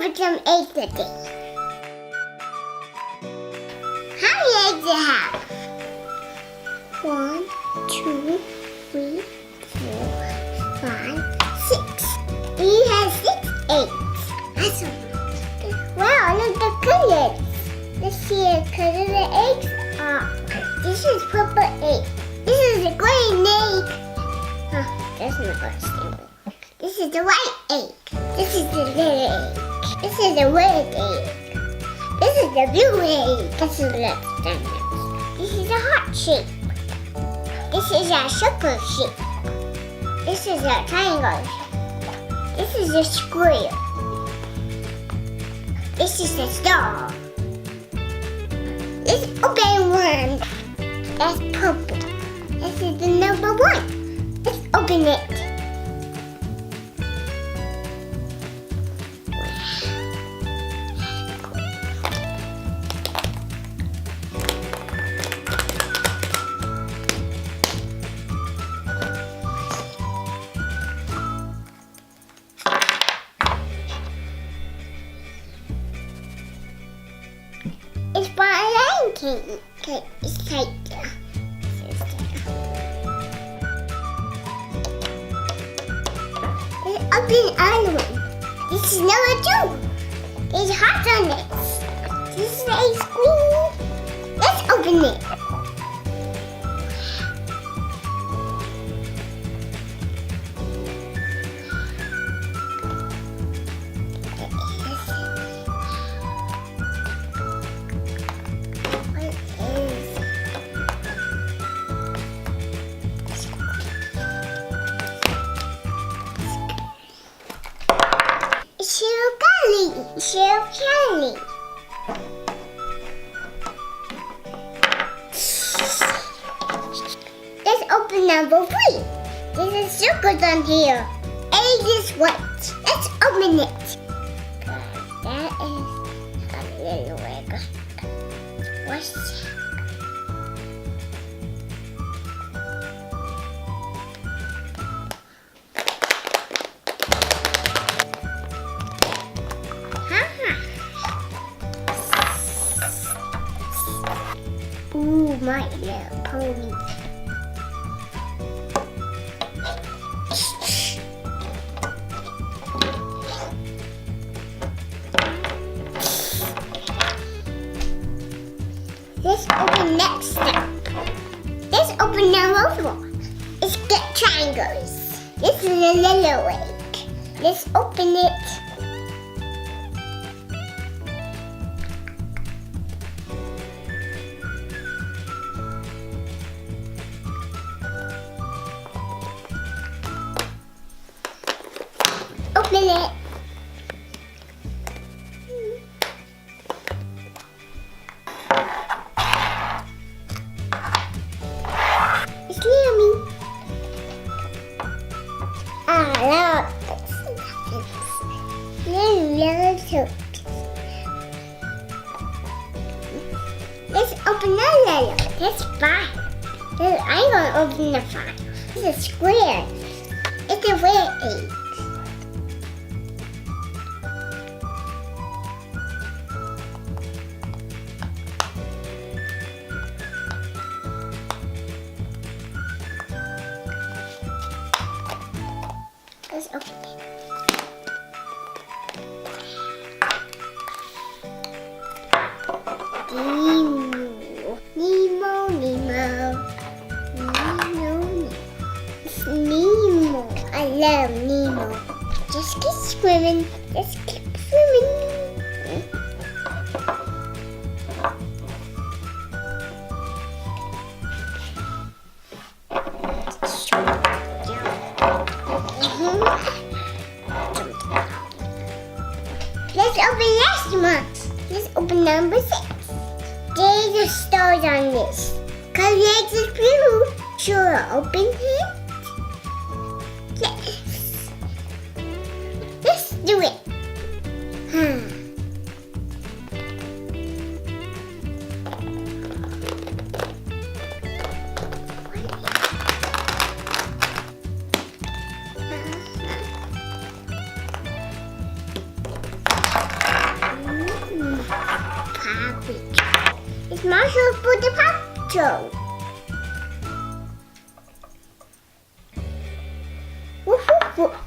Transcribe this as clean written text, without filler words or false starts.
open some eggs today. How many eggs do you have? 1, 2, 3, 4, 5, 6. You have 6 eggs. That's a lot. Wow, look at the colors. Let's see the color of the eggs. This is purple egg. This is a green egg. That's not understandable. This is the white egg. This is the little egg. This is the red egg. This is the blue egg. This is the standard. This is a heart shape. This is a circle shape. This is a triangle shape. This is a square. This is a star. Let's open one. That's purple. This is the number 1. Let's open it. It's for a lion king. Okay, it's right there. Let's open another one. This is number 2. There's hearts on it. This is a screen. Let's open it. Shell Kelly. Let's open number 3. There's a circle on here. Egg is white. Let's open it. That is a little egg. What's that? Ooh, my little pony. Let's open next step. Let's open number 4. Let's get triangles. This is a little egg. Let's open it. Open it. It's yummy. Look. Little soup. Let's open another. That's 5. I'm gonna open the 5. It's a square. It's a red egg. Let's open it. Nemo, Nemo. It's Nemo. I love Nemo. Just keep swimming. Just keep swimming. Let's open last one. Let's open number 6. There's a stars on this. Cause eggs is blue. Sure, open it. Yes. Let's do it. Paw Patrol. It's Marshall for the Paw Patrol. Woof, woof, woof.